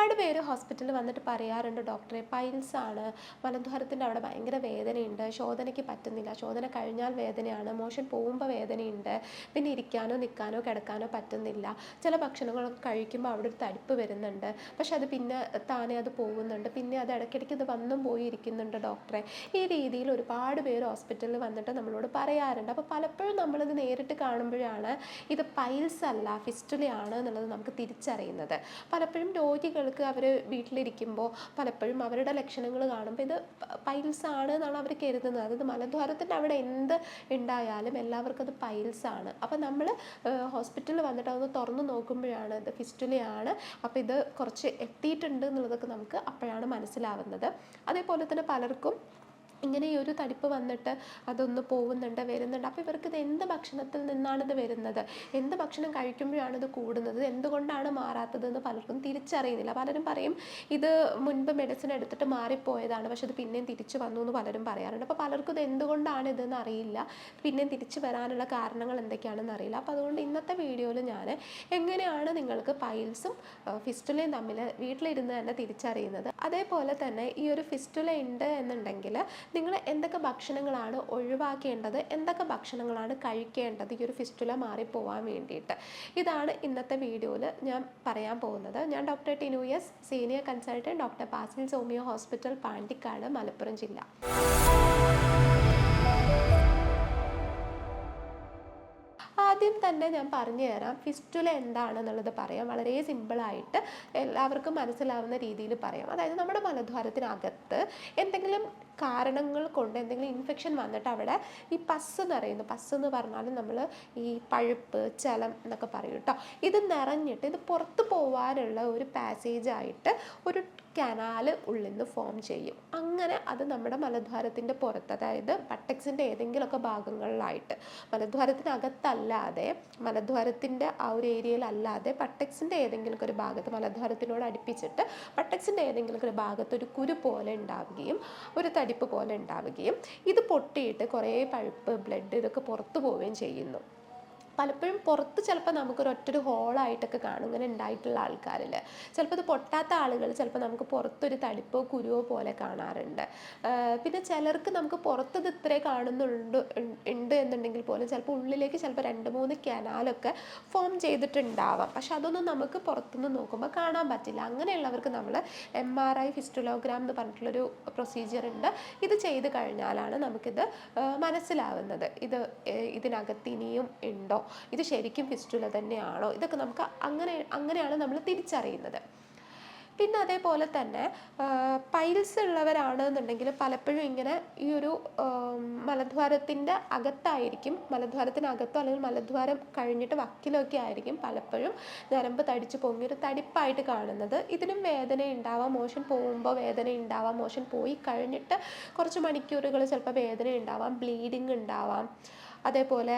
ഒരുപാട് പേര് ഹോസ്പിറ്റലിൽ വന്നിട്ട് പറയാറുണ്ട്, ഡോക്ടറെ പൈൽസ് ആണ്, മലദ്വാരത്തിൻ്റെ അവിടെ ഭയങ്കര വേദനയുണ്ട്, ശോധനയ്ക്ക് പറ്റുന്നില്ല, ശോധന കഴിഞ്ഞാൽ വേദനയാണ്, മോഷൻ പോകുമ്പോൾ വേദനയുണ്ട്, പിന്നെ ഇരിക്കാനോ നിൽക്കാനോ കിടക്കാനോ പറ്റുന്നില്ല, ചില ഭക്ഷണങ്ങളൊക്കെ കഴിക്കുമ്പോൾ അവിടെ ഒരു തടിപ്പ് വരുന്നുണ്ട്, പക്ഷെ അത് പിന്നെ താനെ അത് പോകുന്നുണ്ട്, പിന്നെ അത് ഇടയ്ക്കിടയ്ക്ക് ഇത് വന്നും പോയി ഇരിക്കുന്നുണ്ട് ഡോക്ടറെ. ഈ രീതിയിൽ ഒരുപാട് പേര് ഹോസ്പിറ്റലിൽ വന്നിട്ട് നമ്മളോട് പറയാറുണ്ട്. അപ്പോൾ പലപ്പോഴും നമ്മളിത് നേരിട്ട് കാണുമ്പോഴാണ് ഇത് പൈൽസ് അല്ല ഫിസ്റ്റുലയാണ് എന്നുള്ളത് നമുക്ക് തിരിച്ചറിയുന്നത്. പലപ്പോഴും രോഗികൾക്ക് അവർ വീട്ടിലിരിക്കുമ്പോൾ പലപ്പോഴും അവരുടെ ലക്ഷണങ്ങൾ കാണുമ്പോൾ ഇത് പൈൽസ് ആണ് എന്നാണ് അവർ കരുതുന്നത്. അതായത് മലദ്വാരത്തിൻ്റെ അവിടെ എന്ത് ഉണ്ടായാലും എല്ലാവർക്കും അത് പൈൽസ് ആണ്. അപ്പം നമ്മൾ ഹോസ്പിറ്റലിൽ വന്നിട്ട് അതൊന്ന് തുറന്ന് നോക്കുമ്പോഴാണ് ഇത് ഫിസ്റ്റുലയാണ്, അപ്പോൾ ഇത് കുറച്ച് എത്തിയിട്ടുണ്ട് എന്നുള്ളതൊക്കെ നമുക്ക് അപ്പോഴാണ് മനസ്സിലാവുന്നത്. അതേപോലെ തന്നെ പലർക്കും ഇങ്ങനെ ഈ ഒരു തടിപ്പ് വന്നിട്ട് അതൊന്ന് പോകുന്നുണ്ട് വരുന്നുണ്ട്. അപ്പോൾ ഇവർക്ക് ഇത് എന്ത് ഭക്ഷണത്തിൽ നിന്നാണിത് വരുന്നത്, എന്ത് ഭക്ഷണം കഴിക്കുമ്പോഴാണ് ഇത് കൂടുന്നത്, എന്തുകൊണ്ടാണ് മാറാത്തതെന്ന് പലർക്കും തിരിച്ചറിയുന്നില്ല. പലരും പറയും ഇത് മുൻപ് മെഡിസിൻ എടുത്തിട്ട് മാറിപ്പോയതാണ്, പക്ഷെ ഇത് പിന്നെയും തിരിച്ചു വന്നു എന്ന് പലരും പറയാറുണ്ട്. അപ്പോൾ പലർക്കും ഇത് എന്തുകൊണ്ടാണ് ഇതെന്ന് അറിയില്ല, പിന്നെയും തിരിച്ചു വരാനുള്ള കാരണങ്ങൾ എന്തൊക്കെയാണെന്ന് അറിയില്ല. അപ്പോൾ അതുകൊണ്ട് ഇന്നത്തെ വീഡിയോയിൽ ഞാൻ എങ്ങനെയാണ് നിങ്ങൾക്ക് പൈൽസും ഫിസ്റ്റുലയും തമ്മിൽ വീട്ടിലിരുന്ന് തന്നെ തിരിച്ചറിയുന്നത്, അതേപോലെ തന്നെ ഈ ഒരു ഫിസ്റ്റുല ഉണ്ട് എന്നുണ്ടെങ്കിൽ നിങ്ങൾ എന്തൊക്കെ ഭക്ഷണങ്ങളാണ് ഒഴിവാക്കേണ്ടത്, എന്തൊക്കെ ഭക്ഷണങ്ങളാണ് കഴിക്കേണ്ടത് ഈ ഒരു ഫിസ്റ്റുല മാറിപ്പോവാൻ വേണ്ടിയിട്ട്, ഇതാണ് ഇന്നത്തെ വീഡിയോയിൽ ഞാൻ പറയാൻ പോകുന്നത്. ഞാൻ doctor Tinu S, senior consultant, doctor Basil's homeo hospital, Pandikkad, Malappuram ജില്ല. ആദ്യം തന്നെ ഞാൻ പറഞ്ഞു തരാം ഫിസ്റ്റുല എന്താണെന്നുള്ളത് പറയാം. വളരെ സിമ്പിളായിട്ട് എല്ലാവർക്കും മനസ്സിലാവുന്ന രീതിയിൽ പറയാം. അതായത് നമ്മുടെ മലദ്വാരത്തിനകത്ത് എന്തെങ്കിലും കാരണങ്ങൾ കൊണ്ട് എന്തെങ്കിലും ഇൻഫെക്ഷൻ വന്നിട്ട് അവിടെ ഈ പസ് നിറയുന്നു. പസ് എന്ന് പറഞ്ഞാൽ നമ്മൾ ഈ പഴുപ്പ്, ചലം എന്നൊക്കെ പറയും കേട്ടോ. ഇത് നിറഞ്ഞിട്ട് ഇത് പുറത്ത് പോകാനുള്ള ഒരു പാസേജായിട്ട് ഒരു കനാല് ഉള്ളിൽ നിന്ന് ഫോം ചെയ്യും. അങ്ങനെ അത് നമ്മുടെ മലദ്വാരത്തിൻ്റെ പുറത്ത്, അതായത് ബട്ടക്സിൻ്റെ ഏതെങ്കിലുമൊക്കെ ഭാഗങ്ങളിലായിട്ട്, മലദ്വാരത്തിനകത്തല്ലാതെ മലദ്വാരത്തിൻ്റെ ആ ഒരു ഏരിയയിലല്ലാതെ ബട്ടക്സിൻ്റെ ഏതെങ്കിലുമൊക്കെ ഒരു ഭാഗത്ത് മലദ്വാരത്തിനോട് അടുപ്പിച്ചിട്ട് ബട്ടക്സിൻ്റെ ഏതെങ്കിലുമൊക്കെ ഒരു ഭാഗത്ത് ഒരു കുരു പോലെ ഉണ്ടാവുകയും ഒരു തടിപ്പ് പോലെ ഉണ്ടാവുകയും ഇത് പൊട്ടിയിട്ട് കുറേ പഴുപ്പ്, ബ്ലഡ് ഇതൊക്കെ പുറത്തു പോവുകയും ചെയ്യുന്നു. പലപ്പോഴും പുറത്ത് ചിലപ്പോൾ നമുക്കൊരു ഹോളായിട്ടൊക്കെ കാണും ഇങ്ങനെ ഉണ്ടായിട്ടുള്ള ആൾക്കാരിൽ. ചിലപ്പോൾ ഇത് പൊട്ടാത്ത ആളുകൾ ചിലപ്പോൾ നമുക്ക് പുറത്തൊരു തടിപ്പോ കുരുവോ പോലെ കാണാറുണ്ട്. പിന്നെ ചിലർക്ക് നമുക്ക് പുറത്തത് ഇത്രേ കാണുന്നുണ്ട് എന്നുണ്ടെങ്കിൽ പോലും ചിലപ്പോൾ ഉള്ളിലേക്ക് ചിലപ്പോൾ 2-3 കനാലൊക്കെ ഫോം ചെയ്തിട്ടുണ്ടാവാം. പക്ഷെ അതൊന്നും നമുക്ക് പുറത്തുനിന്ന് നോക്കുമ്പോൾ കാണാൻ പറ്റില്ല. അങ്ങനെയുള്ളവർക്ക് നമ്മൾ MRI ഫിസ്റ്റുലോഗ്രാം എന്ന് പറഞ്ഞിട്ടുള്ളൊരു പ്രൊസീജിയർ ഉണ്ട്. ഇത് ചെയ്ത് കഴിഞ്ഞാലാണ് നമുക്കിത് മനസ്സിലാവുന്നത്, ഇതിനകത്ത് ഇനിയും ഉണ്ടോ, ഇത് ശരിക്കും ഫിസ്റ്റുല തന്നെയാണോ, ഇതൊക്കെ നമുക്ക് അങ്ങനെയാണ് നമ്മൾ തിരിച്ചറിയുന്നത്. പിന്നെ അതേപോലെ തന്നെ പൈൽസ് ഉള്ളവരാണെന്നുണ്ടെങ്കിൽ പലപ്പോഴും ഇങ്ങനെ ഈ ഒരു മലദ്വാരത്തിൻ്റെ അകത്തായിരിക്കും, മലദ്വാരത്തിനകത്തോ അല്ലെങ്കിൽ മലദ്വാരം കഴിഞ്ഞിട്ട് വക്കിലൊക്കെ ആയിരിക്കും പലപ്പോഴും ഞരമ്പ് തടിച്ച് പൊങ്ങിയൊരു തടിപ്പായിട്ട് കാണുന്നത്. ഇതിനും വേദന ഉണ്ടാവാം, മോഷൻ പോകുമ്പോൾ വേദന ഉണ്ടാവാം, മോഷൻ പോയി കഴിഞ്ഞിട്ട് കുറച്ച് മണിക്കൂറുകൾ ചിലപ്പോൾ വേദന ഉണ്ടാവാം, ബ്ലീഡിങ് ഉണ്ടാവാം. അതേപോലെ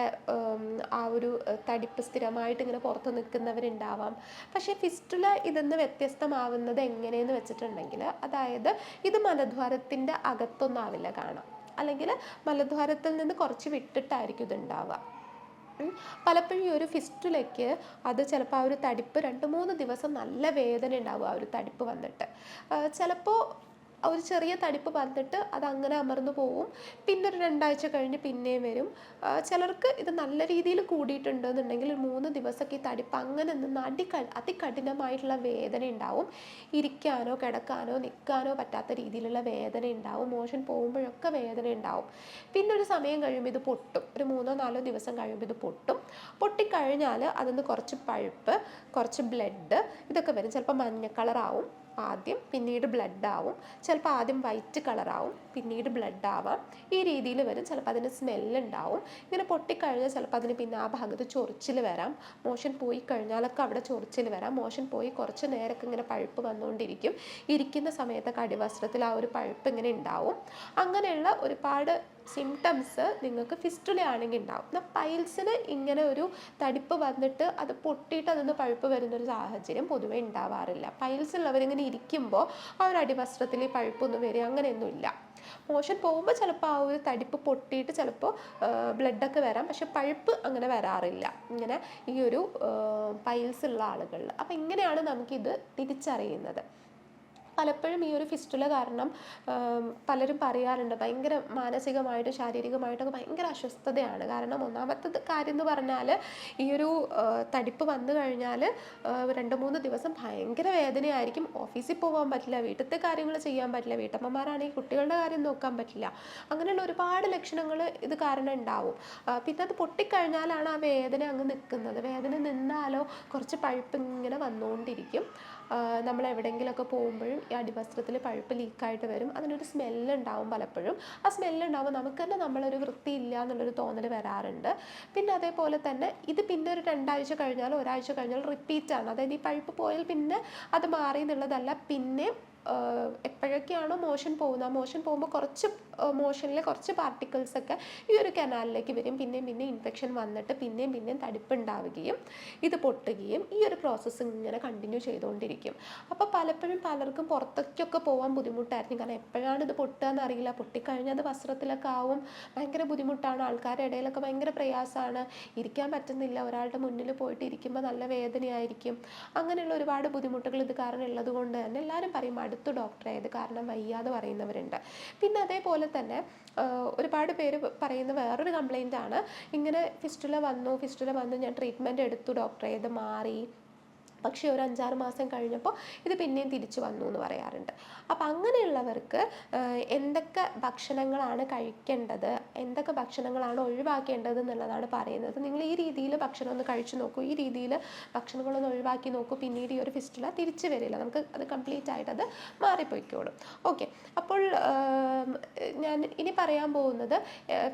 ആ ഒരു തടിപ്പ് സ്ഥിരമായിട്ട് ഇങ്ങനെ പുറത്ത് നിൽക്കുന്നവരുണ്ടാവാം. പക്ഷേ ഫിസ്റ്റുല ഇതെന്ന് വ്യത്യസ്തമാവുന്നത് എങ്ങനെയെന്ന് വെച്ചിട്ടുണ്ടെങ്കിൽ, അതായത് ഇത് മലദ്വാരത്തിൻ്റെ അകത്തൊന്നാവില്ല കാണാം, അല്ലെങ്കിൽ മലദ്വാരത്തിൽ നിന്ന് കുറച്ച് വിട്ടിട്ടായിരിക്കും ഇതുണ്ടാവുക. പലപ്പോഴും ഈ ഒരു ഫിസ്റ്റുലയ്ക്ക് അത് ചിലപ്പോൾ ആ ഒരു തടിപ്പ് 2-3 ദിവസം നല്ല വേദന ഉണ്ടാവും. ആ ഒരു തടിപ്പ് വന്നിട്ട് ചിലപ്പോൾ ഒരു ചെറിയ തടിപ്പ് വന്നിട്ട് അതങ്ങനെ അമർന്നു പോവും, പിന്നെ ഒരു 2 ആഴ്ച കഴിഞ്ഞ് പിന്നെയും വരും. ചിലർക്ക് ഇത് നല്ല രീതിയിൽ കൂടിയിട്ടുണ്ടെന്നുണ്ടെങ്കിൽ 3 ദിവസമൊക്കെ ഈ തടിപ്പ് അങ്ങനെ നിന്ന് അതികഠിനമായിട്ടുള്ള വേദന ഉണ്ടാവും. ഇരിക്കാനോ കിടക്കാനോ നിൽക്കാനോ പറ്റാത്ത രീതിയിലുള്ള വേദന ഉണ്ടാവും. മോഷൻ പോകുമ്പോഴൊക്കെ വേദന ഉണ്ടാവും. പിന്നെ ഒരു സമയം കഴിയുമ്പോൾ ഇത് പൊട്ടും. ഒരു 3-4 ദിവസം കഴിയുമ്പോൾ ഇത് പൊട്ടും. പൊട്ടിക്കഴിഞ്ഞാൽ അതിന് കുറച്ച് പഴുപ്പ്, കുറച്ച് ബ്ലഡ് ഇതൊക്കെ വരും. ചിലപ്പോൾ മഞ്ഞ കളറാവും ആദ്യം, പിന്നീട് ബ്ലഡ് ആവും. ചിലപ്പോൾ ആദ്യം വൈറ്റ് കളറാവും, പിന്നീട് ബ്ലഡ് ആവാം. ഈ രീതിയിൽ വരും. ചിലപ്പോൾ അതിന് സ്മെല്ലുണ്ടാവും. ഇങ്ങനെ പൊട്ടിക്കഴിഞ്ഞാൽ ചിലപ്പോൾ അതിന് പിന്നെ ആ ഭാഗത്ത് ചൊറിച്ചിൽ വരാം. മോഷൻ പോയി കഴിഞ്ഞാലൊക്കെ അവിടെ ചൊറിച്ചിൽ വരാം. മോഷൻ പോയി കുറച്ച് നേരമൊക്കെ ഇങ്ങനെ പഴുപ്പ് വന്നുകൊണ്ടിരിക്കും. ഇരിക്കുന്ന സമയത്തൊക്കെ അടിവസ്ത്രത്തിൽ ആ ഒരു പഴുപ്പ് ഇങ്ങനെ ഉണ്ടാവും. അങ്ങനെയുള്ള ഒരുപാട് സിംറ്റംസ് നിങ്ങൾക്ക് ഫിസ്റ്റുല ആണെങ്കിൽ ഉണ്ടാവും. എന്നാൽ പൈൽസിന് ഇങ്ങനെ ഒരു തടിപ്പ് വന്നിട്ട് അത് പൊട്ടിയിട്ട് അതിൽ നിന്ന് പഴുപ്പ് വരുന്നൊരു സാഹചര്യം പൊതുവേ ഉണ്ടാവാറില്ല. പൈൽസ് ഉള്ളവരിങ്ങനെ ഇരിക്കുമ്പോൾ ആ ഒരു അടിവസ്ത്രത്തിൽ പഴുപ്പൊന്നും വരിക അങ്ങനെയൊന്നുമില്ല. മോഷൻ പോകുമ്പോൾ ചിലപ്പോൾ ആ ഒരു തടിപ്പ് പൊട്ടിയിട്ട് ചിലപ്പോൾ ബ്ലഡൊക്കെ വരാം, പക്ഷെ പഴുപ്പ് അങ്ങനെ വരാറില്ല ഇങ്ങനെ ഈ ഒരു പൈൽസ് ഉള്ള ആളുകളിൽ. അപ്പം ഇങ്ങനെയാണ് നമുക്കിത് തിരിച്ചറിയുന്നത്. പലപ്പോഴും ഈ ഒരു ഫിസ്റ്റുല കാരണം പലരും പറയാറുണ്ട് ഭയങ്കര മാനസികമായിട്ടും ശാരീരികമായിട്ടൊക്കെ ഭയങ്കര അസ്വസ്ഥതയാണ്. കാരണം ഒന്നാമത്തെ കാര്യം എന്ന് പറഞ്ഞാൽ ഈ ഒരു തടിപ്പ് വന്നു കഴിഞ്ഞാൽ 2-3 ദിവസം ഭയങ്കര വേദനയായിരിക്കും. ഓഫീസിൽ പോകാൻ പറ്റില്ല, വീട്ടിലത്തെ കാര്യങ്ങൾ ചെയ്യാൻ പറ്റില്ല, വീട്ടമ്മമാരാണെങ്കിൽ കുട്ടികളുടെ കാര്യം നോക്കാൻ പറ്റില്ല. അങ്ങനെയുള്ള ഒരുപാട് ലക്ഷണങ്ങൾ ഇത് കാരണം ഉണ്ടാവും. പിന്നെ അത് പൊട്ടിക്കഴിഞ്ഞാലാണ് ആ വേദന അങ്ങ് നിൽക്കുന്നത്. വേദന നിന്നാലോ കുറച്ച് പഴുപ്പ് ഇങ്ങനെ വന്നുകൊണ്ടിരിക്കും. നമ്മൾ എവിടെയെങ്കിലുമൊക്കെ പോകുമ്പോഴും ഈ അടിവസ്ത്രത്തിൽ പഴുപ്പ് ലീക്കായിട്ട് വരും. അതിനൊരു സ്മെല്ലുണ്ടാവും പലപ്പോഴും. ആ സ്മെല്ലുണ്ടാവുമ്പോൾ നമുക്ക് തന്നെ നമ്മളൊരു വൃത്തിയില്ല എന്നുള്ളൊരു തോന്നൽ വരാറുണ്ട്. പിന്നെ അതേപോലെ തന്നെ ഇത് പിന്നെ ഒരു 2 ആഴ്ച കഴിഞ്ഞാൽ 1 ആഴ്ച കഴിഞ്ഞാൽ റിപ്പീറ്റാണ്. അതായത് ഈ പഴുപ്പ് പോയാൽ പിന്നെ അത് മാറി എന്നുള്ളതല്ല, പിന്നെ എപ്പോഴൊക്കെയാണോ മോഷൻ പോകുന്നത്, മോഷൻ പോകുമ്പോൾ കുറച്ച് മോഷനിലെ കുറച്ച് പാർട്ടിക്കിൾസൊക്കെ ഈ ഒരു കനാലിലേക്ക് വരും. പിന്നെയും ഇൻഫെക്ഷൻ വന്നിട്ട് പിന്നെയും തടിപ്പുണ്ടാവുകയും ഇത് പൊട്ടുകയും ഈ ഒരു പ്രോസസ്സ് ഇങ്ങനെ കണ്ടിന്യൂ ചെയ്തുകൊണ്ടിരിക്കും. അപ്പോൾ പലപ്പോഴും പലർക്കും പുറത്തേക്കൊക്കെ പോകാൻ ബുദ്ധിമുട്ടായിരിക്കും. കാരണം എപ്പോഴാണ് ഇത് പൊട്ടുക എന്നറിയില്ല. പൊട്ടിക്കഴിഞ്ഞാൽ അത് വസ്ത്രത്തിലൊക്കെ ആവും. ഭയങ്കര ബുദ്ധിമുട്ടാണ്. ആൾക്കാരുടെ ഇടയിലൊക്കെ ഭയങ്കര പ്രയാസമാണ്. ഇരിക്കാൻ പറ്റുന്നില്ല. ഒരാളുടെ മുന്നിൽ പോയിട്ട് ഇരിക്കുമ്പോൾ നല്ല വേദനയായിരിക്കും. അങ്ങനെയുള്ള ഒരുപാട് ബുദ്ധിമുട്ടുകൾ ഇത് കാരണം ഉള്ളത് കൊണ്ട് തന്നെ എല്ലാവരും പറയും അടുത്ത് ഡോക്ടറെ ഇത് കാരണം വയ്യാതെ പറയുന്നവരുണ്ട്. പിന്നെ അതേപോലെ തന്നെ ഒരുപാട് പേര് പറയുന്ന വേറൊരു കംപ്ലൈൻ്റ് ആണ്, ഇങ്ങനെ ഫിസ്റ്റുല വന്നു ഞാൻ ട്രീറ്റ്മെൻറ്റ് എടുത്തു ഡോക്ടറെ, ഇത് മാറി, പക്ഷേ ഒരു 5-6 മാസം കഴിഞ്ഞപ്പോൾ ഇത് പിന്നെയും തിരിച്ചു വന്നു എന്ന് പറയാറുണ്ട്. അപ്പം അങ്ങനെയുള്ളവർക്ക് എന്തൊക്കെ ഭക്ഷണങ്ങളാണ് കഴിക്കേണ്ടത്, എന്തൊക്കെ ഭക്ഷണങ്ങളാണ് ഒഴിവാക്കേണ്ടത് എന്നുള്ളതാണ് പറയുന്നത്. നിങ്ങൾ ഈ രീതിയിൽ ഭക്ഷണം ഒന്ന് കഴിച്ചു നോക്കൂ, ഈ രീതിയിൽ ഭക്ഷണങ്ങളൊന്ന് ഒഴിവാക്കി നോക്കൂ, പിന്നീട് ഈ ഒരു ഫിസ്റ്റുല തിരിച്ചു വരില്ല, നമുക്ക് അത് കംപ്ലീറ്റ് ആയിട്ട് അത് മാറിപ്പോയിക്കോളും. ഓക്കെ, അപ്പോൾ ഞാൻ ഇനി പറയാൻ പോകുന്നത്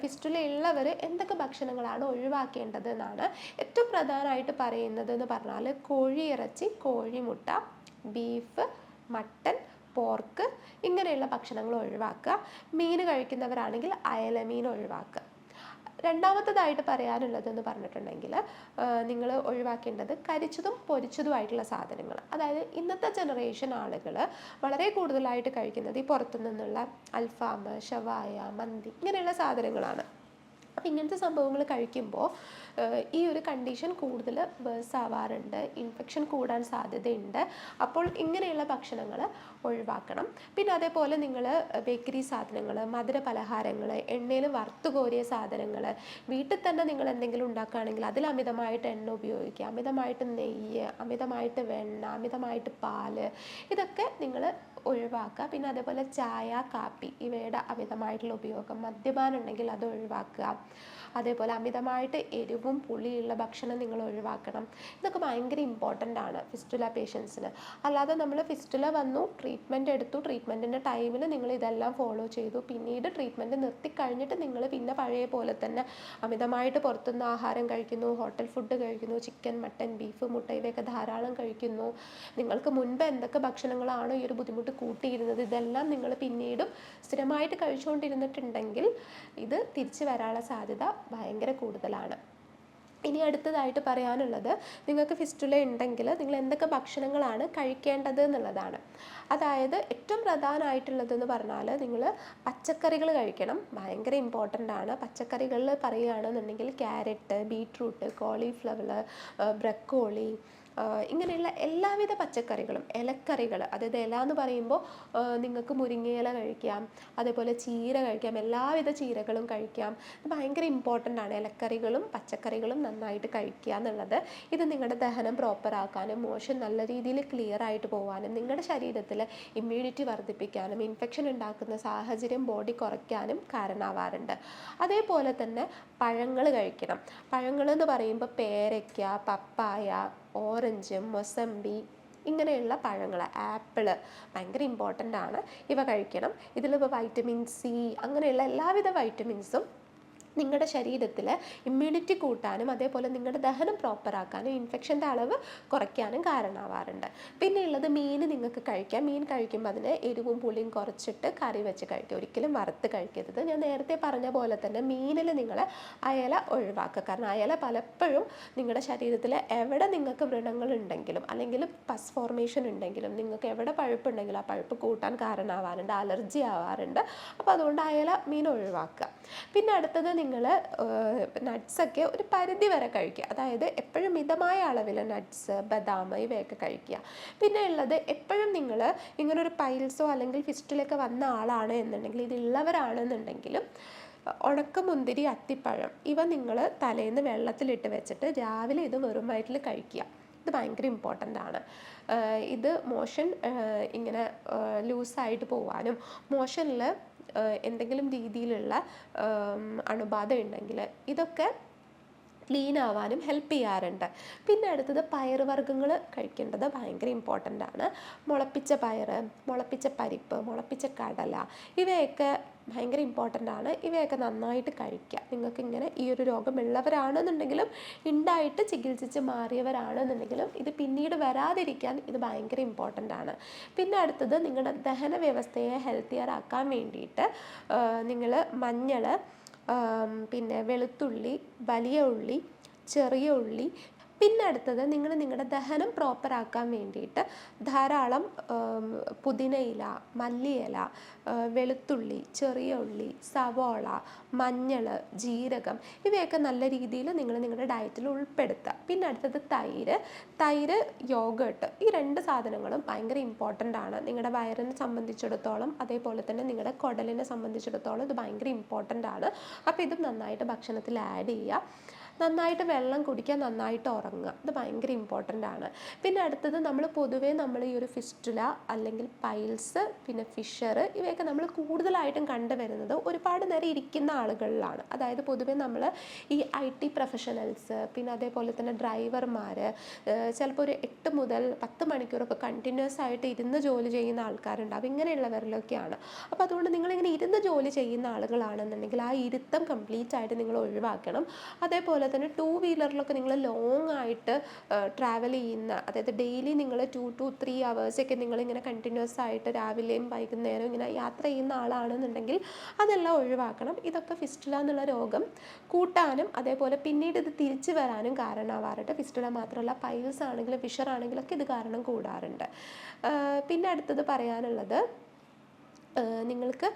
ഫിസ്റ്റുല ഉള്ളവർ എന്തൊക്കെ ഭക്ഷണങ്ങളാണ് ഒഴിവാക്കേണ്ടത് എന്നാണ്. ഏറ്റവും പ്രധാനമായിട്ട് പറയുന്നത് എന്ന് പറഞ്ഞാൽ കോഴിയിറച്ചി, കോഴിമുട്ട, ബീഫ്, മട്ടൻ, പോർക്ക് ഇങ്ങനെയുള്ള ഭക്ഷണങ്ങൾ ഒഴിവാക്കുക. മീൻ കഴിക്കുന്നവരാണെങ്കിൽ അയലമീൻ ഒഴിവാക്കുക. രണ്ടാമത്തേതായിട്ട് പറയാനുള്ളതെന്ന് പറഞ്ഞിട്ടുണ്ടെങ്കിൽ നിങ്ങൾ ഒഴിവാക്കേണ്ടത് കരിച്ചതും പൊരിച്ചതുമായിട്ടുള്ള സാധനങ്ങൾ. അതായത് ഇന്നത്തെ ജനറേഷൻ ആളുകൾ വളരെ കൂടുതലായിട്ട് കഴിക്കുന്നത് ഈ പുറത്തു നിന്നുള്ള അൽഫാം, ഷവായ, മന്തി ഇങ്ങനെയുള്ള സാധനങ്ങളാണ്. അപ്പം ഇങ്ങനത്തെ സംഭവങ്ങൾ കഴിക്കുമ്പോൾ ഈ ഒരു കണ്ടീഷൻ കൂടുതൽ വേഴ്സ് ആവാറുണ്ട്, ഇൻഫെക്ഷൻ കൂടാൻ സാധ്യതയുണ്ട്. അപ്പോൾ ഇങ്ങനെയുള്ള ഭക്ഷണങ്ങൾ ഒഴിവാക്കണം. പിന്നെ അതേപോലെ നിങ്ങൾ ബേക്കറി സാധനങ്ങൾ, മധുര പലഹാരങ്ങൾ, എണ്ണയിൽ വറുത്തുകോരിയ സാധനങ്ങൾ, വീട്ടിൽ തന്നെ നിങ്ങൾ എന്തെങ്കിലും ഉണ്ടാക്കുകയാണെങ്കിൽ അതിൽ അമിതമായിട്ട് എണ്ണ ഉപയോഗിക്കുക, അമിതമായിട്ട് നെയ്യ്, അമിതമായിട്ട് വെണ്ണ, അമിതമായിട്ട് പാല്, ഇതൊക്കെ നിങ്ങൾ ഒഴിവാക്കുക. പിന്നെ അതേപോലെ ചായ, കാപ്പി ഇവയുടെ അമിതമായിട്ടുള്ള ഉപയോഗം, മദ്യപാനം ഉണ്ടെങ്കിൽ അത് ഒഴിവാക്കുക. അതേപോലെ അമിതമായിട്ട് എരിവും പുളിയുള്ള ഭക്ഷണം നിങ്ങൾ ഒഴിവാക്കണം. ഇതൊക്കെ ഭയങ്കര ഇമ്പോർട്ടൻ്റ് ആണ് ഫിസ്റ്റുല പേഷ്യൻസിന്. അല്ലാതെ നമ്മൾ ഫിസ്റ്റുല വന്നു ട്രീറ്റ്മെൻറ്റ് എടുത്തു, ട്രീറ്റ്മെൻറ്റിൻ്റെ ടൈമിൽ നിങ്ങൾ ഇതെല്ലാം ഫോളോ ചെയ്തു, പിന്നീട് ട്രീറ്റ്മെൻറ്റ് നിർത്തിക്കഴിഞ്ഞിട്ട് നിങ്ങൾ പിന്നെ പഴയ പോലെ തന്നെ അമിതമായിട്ട് പുറത്തുനിന്ന് ആഹാരം കഴിക്കുന്നു, ഹോട്ടൽ ഫുഡ് കഴിക്കുന്നു, ചിക്കൻ, മട്ടൻ, ബീഫ്, മുട്ട ഇവയൊക്കെ ധാരാളം കഴിക്കുന്നു. നിങ്ങൾക്ക് മുൻപ് എന്തൊക്കെ ഭക്ഷണങ്ങളാണോ ഈ ഒരു ബുദ്ധിമുട്ട് കൂട്ടിയിരുന്നത് ഇതെല്ലാം നിങ്ങൾ പിന്നീടും സ്ഥിരമായിട്ട് കഴിച്ചുകൊണ്ടിരുന്നിട്ടുണ്ടെങ്കിൽ ഇത് തിരിച്ചു വരാനുള്ള സാധ്യത ഭയങ്കര കൂടുതലാണ്. ഇനി അടുത്തതായിട്ട് പറയാനുള്ളത്, നിങ്ങൾക്ക് ഫിസ്റ്റുല ഉണ്ടെങ്കിൽ നിങ്ങൾ എന്തൊക്കെ ഭക്ഷണങ്ങളാണ് കഴിക്കേണ്ടത് എന്നുള്ളതാണ്. അതായത് ഏറ്റവും പ്രധാനമായിട്ടുള്ളതെന്ന് പറഞ്ഞാൽ നിങ്ങൾ പച്ചക്കറികൾ കഴിക്കണം. ഭയങ്കര ഇമ്പോർട്ടൻ്റ് ആണ്. പച്ചക്കറികളിൽ പറയുകയാണെന്നുണ്ടെങ്കിൽ ക്യാരറ്റ്, ബീട്രൂട്ട്, കോളിഫ്ലവർ, ബ്രക്കോളി ഇങ്ങനെയുള്ള എല്ലാവിധ പച്ചക്കറികളും, ഇലക്കറികൾ, അതായത് ഇല എന്ന് പറയുമ്പോൾ നിങ്ങൾക്ക് മുരിങ്ങയില കഴിക്കാം, അതേപോലെ ചീര കഴിക്കാം, എല്ലാവിധ ചീരകളും കഴിക്കാം. ഇത് ഭയങ്കര ഇമ്പോർട്ടൻ്റ് ആണ്. ഇലക്കറികളും പച്ചക്കറികളും നന്നായിട്ട് കഴിക്കുക എന്നുള്ളത്. ഇത് നിങ്ങളുടെ ദഹനം പ്രോപ്പറാക്കാനും മോഷൻ നല്ല രീതിയിൽ ക്ലിയർ ആയിട്ട് പോകാനും നിങ്ങളുടെ ശരീരത്തിൽ ഇമ്മ്യൂണിറ്റി വർദ്ധിപ്പിക്കാനും ഇൻഫെക്ഷൻ ഉണ്ടാക്കുന്ന സാഹചര്യം ബോഡി കുറയ്ക്കാനും കാരണമാവാറുണ്ട്. അതേപോലെ തന്നെ പഴങ്ങൾ കഴിക്കണം. പഴങ്ങൾ എന്ന് പറയുമ്പോൾ പേരയ്ക്ക, പപ്പായ, ഓറഞ്ച്, മൊസമ്പി ഇങ്ങനെയുള്ള പഴങ്ങൾ, ആപ്പിള് ഭയങ്കര ഇമ്പോർട്ടൻ്റ് ആണ്. ഇവ കഴിക്കണം. ഇതിലിപ്പോൾ വൈറ്റമിൻ സി അങ്ങനെയുള്ള എല്ലാവിധ വൈറ്റമിൻസും നിങ്ങളുടെ ശരീരത്തിൽ ഇമ്മ്യൂണിറ്റി കൂട്ടാനും അതേപോലെ നിങ്ങളുടെ ദഹനം പ്രോപ്പറാക്കാനും ഇൻഫെക്ഷൻ്റെ അളവ് കുറയ്ക്കാനും കാരണമാവാറുണ്ട്. പിന്നെ ഉള്ളത് മീൻ നിങ്ങൾക്ക് കഴിക്കാം. മീൻ കഴിക്കുമ്പോൾ അതിന് എരിവും പുളിയും കുറച്ചിട്ട് കറി വെച്ച് കഴിക്കുക, ഒരിക്കലും വറുത്ത് കഴിക്കരുത്. ഞാൻ നേരത്തെ പറഞ്ഞ പോലെ തന്നെ മീനിൽ നിങ്ങൾ അയല ഒഴിവാക്കുക. കാരണം അയല പലപ്പോഴും നിങ്ങളുടെ ശരീരത്തിൽ എവിടെ നിങ്ങൾക്ക് വ്രണങ്ങളുണ്ടെങ്കിലും അല്ലെങ്കിൽ പസ് ഫോർമേഷൻ ഉണ്ടെങ്കിലും നിങ്ങൾക്ക് എവിടെ പഴുപ്പുണ്ടെങ്കിലും ആ പഴുപ്പ് കൂട്ടാൻ കാരണമാവാറുണ്ട്, അലർജി ആവാറുണ്ട്. അപ്പോൾ അതുകൊണ്ട് അയല മീൻ ഒഴിവാക്കുക. പിന്നെ അടുത്തത് നിങ്ങൾ നട്ട്സൊക്കെ ഒരു പരിധി വരെ കഴിക്കുക. അതായത് എപ്പോഴും മിതമായ അളവിൽ നട്ട്സ്, ബദാം ഇവയൊക്കെ കഴിക്കുക. പിന്നെ ഉള്ളത് എപ്പോഴും നിങ്ങൾ ഇങ്ങനൊരു പൈൽസോ അല്ലെങ്കിൽ ഫിസ്റ്റിലൊക്കെ വന്ന ആളാണ് എന്നുണ്ടെങ്കിൽ, ഇതുള്ളവരാണെന്നുണ്ടെങ്കിലും ഉണക്കമുന്തിരി, അത്തിപ്പഴം ഇവ നിങ്ങൾ തലേന്ന് വെള്ളത്തിലിട്ട് വെച്ചിട്ട് രാവിലെ ഇത് വെറും വയറ്റിൽ കഴിക്കുക. ഇത് ഭയങ്കര ഇമ്പോർട്ടൻ്റ് ആണ്. ഇത് മോഷൻ ഇങ്ങനെ ലൂസായിട്ട് പോവാനും മോഷനിൽ എന്തെങ്കിലും രീതിയിലുള്ള അണുബാധ ഉണ്ടെങ്കിൽ ഇതൊക്കെ ക്ലീൻ ആവാനും ഹെൽപ്പ് ചെയ്യാറുണ്ട്. പിന്നെ അടുത്തത് പയറുവർഗ്ഗങ്ങൾ കഴിക്കേണ്ടത് ഭയങ്കര ഇമ്പോർട്ടൻ്റ് ആണ്. മുളപ്പിച്ച പയർ, മുളപ്പിച്ച പരിപ്പ്, മുളപ്പിച്ച കടല ഇവയൊക്കെ ഭയങ്കര ഇമ്പോർട്ടൻ്റ് ആണ്. ഇവയൊക്കെ നന്നായിട്ട് കഴിക്കുക. നിങ്ങൾക്ക് ഇങ്ങനെ ഈ ഒരു രോഗമുള്ളവരാണെന്നുണ്ടെങ്കിലും ഉണ്ടായിട്ട് ചികിത്സിച്ച് മാറിയവരാണെന്നുണ്ടെങ്കിലും ഇത് പിന്നീട് വരാതിരിക്കാൻ ഇത് ഭയങ്കര ഇമ്പോർട്ടൻ്റ് ആണ്. പിന്നെ അടുത്തത് നിങ്ങളുടെ ദഹന വ്യവസ്ഥയെ ഹെൽത്തിയർ ആക്കാൻ വേണ്ടിയിട്ട് നിങ്ങൾ മഞ്ഞൾ, പിന്നെ വെളുത്തുള്ളി, വലിയ ഉള്ളി, ചെറിയ ഉള്ളി, പിന്നെ അടുത്തത് നിങ്ങൾ നിങ്ങളുടെ ദഹനം പ്രോപ്പറാക്കാൻ വേണ്ടിയിട്ട് ധാരാളം പുതിനയില, മല്ലിയില, വെളുത്തുള്ളി, ചെറിയ ഉള്ളി, സവോള, മഞ്ഞൾ, ജീരകം ഇവയൊക്കെ നല്ല രീതിയിൽ നിങ്ങൾ നിങ്ങളുടെ ഡയറ്റിൽ ഉൾപ്പെടുത്തുക. പിന്നെ അടുത്തത് തൈര്, യോഗേട്ട് ഈ 2 സാധനങ്ങളും ഭയങ്കര ഇമ്പോർട്ടൻ്റ് ആണ്. നിങ്ങളുടെ വയറിനെ സംബന്ധിച്ചിടത്തോളം അതേപോലെ തന്നെ നിങ്ങളുടെ കുടലിനെ സംബന്ധിച്ചിടത്തോളം ഇത് ഭയങ്കര ഇമ്പോർട്ടൻ്റ് ആണ്. അപ്പോൾ ഇതും നന്നായിട്ട് ഭക്ഷണത്തിൽ ആഡ് ചെയ്യുക. നന്നായിട്ട് വെള്ളം കുടിക്കുക, നന്നായിട്ട് ഉറങ്ങുക, ഇത് ഭയങ്കര ഇമ്പോർട്ടൻ്റ് ആണ്. പിന്നെ അടുത്തത് പൊതുവേ നമ്മൾ ഈ ഒരു ഫിസ്റ്റുല അല്ലെങ്കിൽ പൈൽസ്, പിന്നെ ഫിഷർ ഇവയൊക്കെ നമ്മൾ കൂടുതലായിട്ടും കണ്ടുവരുന്നത് ഒരുപാട് നേരം ഇരിക്കുന്ന ആളുകളിലാണ്. അതായത് പൊതുവേ നമ്മൾ ഈ IT പ്രൊഫഷണൽസ്, പിന്നെ അതേപോലെ തന്നെ ഡ്രൈവർമാർ, ചിലപ്പോൾ ഒരു 8 മുതൽ 10 മണിക്കൂറൊക്കെ കണ്ടിന്യൂസ് ആയിട്ട് ഇരുന്ന് ജോലി ചെയ്യുന്ന ആൾക്കാരുണ്ടാവും. ഇങ്ങനെയുള്ളവരിലൊക്കെയാണ്. അപ്പോൾ അതുകൊണ്ട് നിങ്ങളിങ്ങനെ ഇരുന്ന് ജോലി ചെയ്യുന്ന ആളുകളാണെന്നുണ്ടെങ്കിൽ ആ ഇരുത്തം കംപ്ലീറ്റ് ആയിട്ട് നിങ്ങൾ ഒഴിവാക്കണം. അതേപോലെ തന്നെ 2 വീലറിലൊക്കെ നിങ്ങൾ ലോങ് ആയിട്ട് ട്രാവൽ ചെയ്യുന്ന, അതായത് ഡെയിലി നിങ്ങൾ 2 to 3 hours ഒക്കെ നിങ്ങളിങ്ങനെ കണ്ടിന്യൂസ് ആയിട്ട് രാവിലെയും വൈകുന്നേരവും ഇങ്ങനെ യാത്ര ചെയ്യുന്ന ആളാണെന്നുണ്ടെങ്കിൽ അതെല്ലാം ഒഴിവാക്കണം. ഇതൊക്കെ ഫിസ്റ്റുല എന്നുള്ള രോഗം കൂട്ടാനും അതേപോലെ പിന്നീട് ഇത് തിരിച്ചു വരാനും കാരണമാവാറുണ്ട്. ഫിസ്റ്റുല മാത്രമല്ല, പൈൽസ് ആണെങ്കിലും ഫിഷർ ആണെങ്കിലൊക്കെ ഇത് കാരണം കൂടാറുണ്ട്. പിന്നെ അടുത്തത് പറയാനുള്ളത്, നിങ്ങൾക്ക്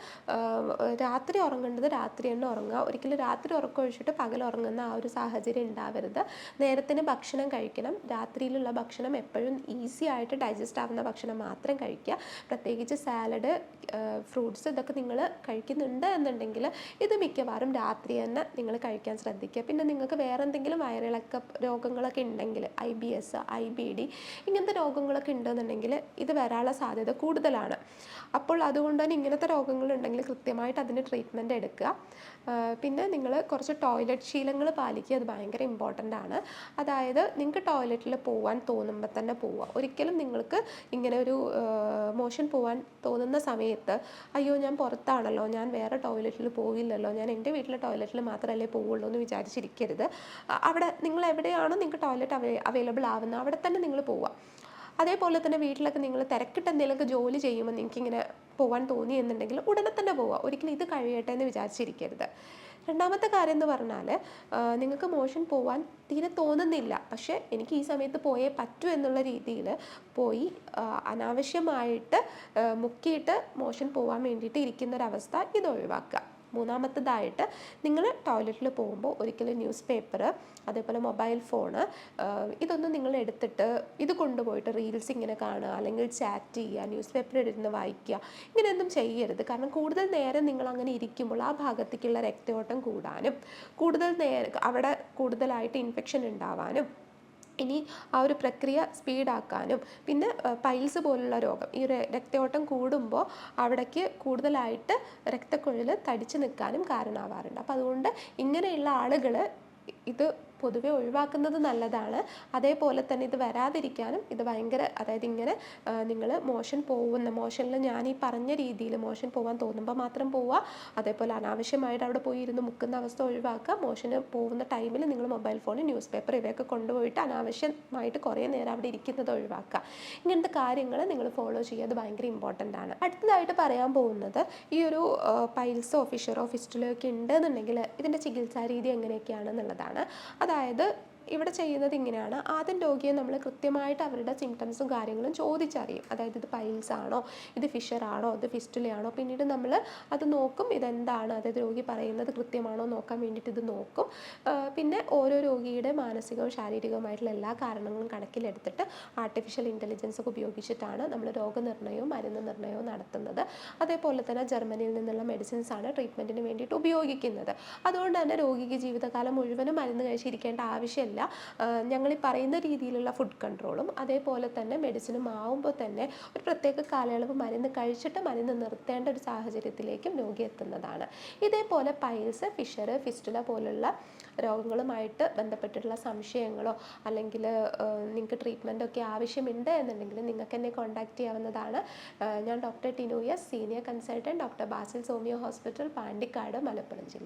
രാത്രി ഉറങ്ങേണ്ടത് രാത്രി തന്നെ ഉറങ്ങുക. ഒരിക്കലും രാത്രി ഉറക്കം ഒഴിച്ചിട്ട് പകൽ ഉറങ്ങുന്ന ആ ഒരു സാഹചര്യം ഉണ്ടാവരുത്. നേരത്തിന് ഭക്ഷണം കഴിക്കണം. രാത്രിയിലുള്ള ഭക്ഷണം എപ്പോഴും ഈസി ആയിട്ട് ഡൈജസ്റ്റ് ആവുന്ന ഭക്ഷണം മാത്രം കഴിക്കുക. പ്രത്യേകിച്ച് സാലഡ്, ഫ്രൂട്ട്സ് ഇതൊക്കെ നിങ്ങൾ കഴിക്കുന്നുണ്ട് എന്നുണ്ടെങ്കിൽ ഇത് മിക്കവാറും രാത്രി തന്നെ നിങ്ങൾ കഴിക്കാൻ ശ്രദ്ധിക്കുക. പിന്നെ നിങ്ങൾക്ക് വേറെ എന്തെങ്കിലും വയറിളക്ക രോഗങ്ങളൊക്കെ ഉണ്ടെങ്കിൽ, IBS, IBD ഇങ്ങനത്തെ രോഗങ്ങളൊക്കെ ഉണ്ടെന്നുണ്ടെങ്കിൽ ഇത് വരാനുള്ള സാധ്യത കൂടുതലാണ്. അപ്പോൾ അതുകൊണ്ട് തന്നെ ഇങ്ങനത്തെ രോഗങ്ങളുണ്ടെങ്കിൽ കൃത്യമായിട്ട് അതിന് ട്രീറ്റ്മെൻറ്റ് എടുക്കുക. പിന്നെ നിങ്ങൾ കുറച്ച് ടോയ്ലറ്റ് ശീലങ്ങൾ പാലിക്കുക. അത് ഭയങ്കര ഇമ്പോർട്ടൻ്റ് ആണ്. അതായത് നിങ്ങൾക്ക് ടോയ്ലറ്റിൽ പോകാൻ തോന്നുമ്പോൾ തന്നെ പോവുക. ഒരിക്കലും നിങ്ങൾക്ക് ഇങ്ങനെ ഒരു മോഷൻ പോകാൻ തോന്നുന്ന സമയത്ത് അയ്യോ ഞാൻ പുറത്താണല്ലോ, ഞാൻ വേറെ ടോയ്ലറ്റിൽ പോകില്ലല്ലോ, ഞാൻ എൻ്റെ വീട്ടിലെ ടോയ്ലറ്റിൽ മാത്രമല്ലേ പോവുള്ളൂ എന്ന് വിചാരിച്ചിരിക്കരുത്. അവിടെ നിങ്ങൾ എവിടെയാണോ നിങ്ങൾക്ക് ടോയ്ലറ്റ് അവൈലബിൾ ആവുന്നത് അവിടെ തന്നെ നിങ്ങൾ പോവുക. അതേപോലെ തന്നെ വീട്ടിലൊക്കെ നിങ്ങൾ തിരക്കിട്ട് എന്തെങ്കിലുമൊക്കെ ജോലി ചെയ്യുമ്പോൾ നിങ്ങൾക്കിങ്ങനെ പോകാൻ തോന്നി എന്നുണ്ടെങ്കിൽ ഉടനെ തന്നെ പോവുക. ഒരിക്കലും ഇത് കഴിയട്ടെ എന്ന് വിചാരിച്ചിരിക്കരുത്. രണ്ടാമത്തെ കാര്യം എന്ന് പറഞ്ഞാൽ, നിങ്ങൾക്ക് മോഷൻ പോകാൻ തീരെ തോന്നുന്നില്ല, പക്ഷേ എനിക്ക് ഈ സമയത്ത് പോയേ പറ്റൂ എന്നുള്ള രീതിയിൽ പോയി അനാവശ്യമായിട്ട് മുക്കിയിട്ട് മോഷൻ പോകാൻ വേണ്ടിയിട്ട് ഇരിക്കുന്നൊരവസ്ഥ ഇത് ഒഴിവാക്കുക. മൂന്നാമത്തേതായിട്ട്, നിങ്ങൾ ടോയ്ലറ്റിൽ പോകുമ്പോൾ ഒരിക്കലും ന്യൂസ് പേപ്പർ, അതേപോലെ മൊബൈൽ ഫോണ് ഇതൊന്നും നിങ്ങൾ എടുത്തിട്ട് ഇത് കൊണ്ടുപോയിട്ട് റീൽസ് ഇങ്ങനെ കാണുക അല്ലെങ്കിൽ ചാറ്റ് ചെയ്യുക, ന്യൂസ് പേപ്പർ എടുത്ത് വായിക്കുക, ഇങ്ങനെയൊന്നും ചെയ്യരുത്. കാരണം കൂടുതൽ നേരം നിങ്ങൾ അങ്ങനെ ഇരിക്കുമ്പോൾ ആ ഭാഗത്തേക്കുള്ള രക്തയോട്ടം കൂടാനും കൂടുതൽ നേരം അവിടെ കൂടുതലായിട്ട് ഇൻഫെക്ഷൻ ഉണ്ടാവാനും ഇനി ആ ഒരു പ്രക്രിയ സ്പീഡാക്കാനും പിന്നെ പൈൽസ് പോലുള്ള രോഗം, ഈ രക്തയോട്ടം കൂടുമ്പോൾ അവിടേക്ക് കൂടുതലായിട്ട് രക്തക്കുഴൽ തടിച്ചു നിൽക്കാനും കാരണമാവാറുണ്ട്. അപ്പോൾ അതുകൊണ്ട് ഇങ്ങനെയുള്ള ആളുകൾ ഇത് പൊതുവെ ഒഴിവാക്കുന്നത് നല്ലതാണ്. അതേപോലെ തന്നെ ഇത് വരാതിരിക്കാനും ഇത് ഭയങ്കര, അതായത് ഇങ്ങനെ നിങ്ങൾ മോഷനിൽ ഞാൻ ഈ പറഞ്ഞ രീതിയിൽ മോഷൻ പോകാൻ തോന്നുമ്പോൾ മാത്രം പോവുക. അതേപോലെ അനാവശ്യമായിട്ട് അവിടെ പോയി ഇരുന്ന് മുക്കുന്ന അവസ്ഥ ഒഴിവാക്കുക. മോഷന് പോകുന്ന ടൈമിൽ നിങ്ങൾ മൊബൈൽ ഫോൺ, ന്യൂസ് പേപ്പർ ഇവയൊക്കെ കൊണ്ടുപോയിട്ട് അനാവശ്യമായിട്ട് കുറേ നേരം അവിടെ ഇരിക്കുന്നത് ഒഴിവാക്കുക. ഇങ്ങനത്തെ കാര്യങ്ങൾ നിങ്ങൾ ഫോളോ ചെയ്യുക. അത് ഭയങ്കര ഇമ്പോർട്ടൻ്റ് ആണ്. അടുത്തതായിട്ട് പറയാൻ പോകുന്നത്, ഈ ഒരു പൈൽസോ ഫിഷറോ ഫിസ്റ്റുലോ ഒക്കെ ഉണ്ടെന്നുണ്ടെങ്കിൽ ഇതിൻ്റെ ചികിത്സാ രീതി എങ്ങനെയൊക്കെയാണെന്നുള്ളതാണ്. അതായത് ഇവിടെ ചെയ്യുന്നത് ഇങ്ങനെയാണ്. ആദ്യം രോഗിയെ നമ്മൾ കൃത്യമായിട്ട് അവരുടെ സിംറ്റംസും കാര്യങ്ങളും ചോദിച്ചറിയും. അതായത് ഇത് പൈൽസ് ആണോ, ഇത് ഫിഷറാണോ, ഇത് ഫിസ്റ്റുലയാണോ. പിന്നീട് നമ്മൾ അത് നോക്കും, ഇതെന്താണ്, അതായത് രോഗി പറയുന്നത് കൃത്യമാണോ നോക്കാൻ വേണ്ടിയിട്ട് ഇത് നോക്കും. പിന്നെ ഓരോ രോഗിയുടെ മാനസികവും ശാരീരികവുമായിട്ടുള്ള എല്ലാ കാരണങ്ങളും കണക്കിലെടുത്തിട്ട് ആർട്ടിഫിഷ്യൽ ഇൻ്റലിജൻസ് ഒക്കെ ഉപയോഗിച്ചിട്ടാണ് നമ്മൾ രോഗനിർണയവും മരുന്ന് നിർണയവും നടത്തുന്നത്. അതേപോലെ തന്നെ ജർമ്മനിയിൽ നിന്നുള്ള മെഡിസിൻസ് ആണ് ട്രീറ്റ്മെൻറ്റിന് വേണ്ടിയിട്ട് ഉപയോഗിക്കുന്നത്. അതുകൊണ്ട് തന്നെ രോഗിക്ക് ജീവിതകാലം മുഴുവനും മരുന്ന് കഴിച്ചിരിക്കേണ്ട ആവശ്യമില്ല. ഞങ്ങൾ ഈ പറയുന്ന രീതിയിലുള്ള ഫുഡ് കൺട്രോളും അതേപോലെ തന്നെ മെഡിസിനും ആവുമ്പോൾ തന്നെ ഒരു പ്രത്യേക കാലയളവ് മരുന്ന് കഴിച്ചിട്ട് മരുന്ന് നിർത്തേണ്ട ഒരു സാഹചര്യത്തിലേക്കും രോഗി എത്തുന്നതാണ്. ഇതേപോലെ പൈൽസ്, ഫിഷർ, ഫിസ്റ്റുല പോലുള്ള രോഗങ്ങളുമായിട്ട് ബന്ധപ്പെട്ടിട്ടുള്ള സംശയങ്ങളോ അല്ലെങ്കിൽ നിങ്ങൾക്ക് ട്രീറ്റ്മെൻറ്റൊക്കെ ആവശ്യമുണ്ട് എന്നുണ്ടെങ്കിൽ നിങ്ങൾക്ക് എന്നെ കോൺടാക്റ്റ് ചെയ്യാവുന്നതാണ്. ഞാൻ doctor Tinu S, senior consultant, doctor Basil homeo hospital, Pandikkad, Malappuram ജില്ല.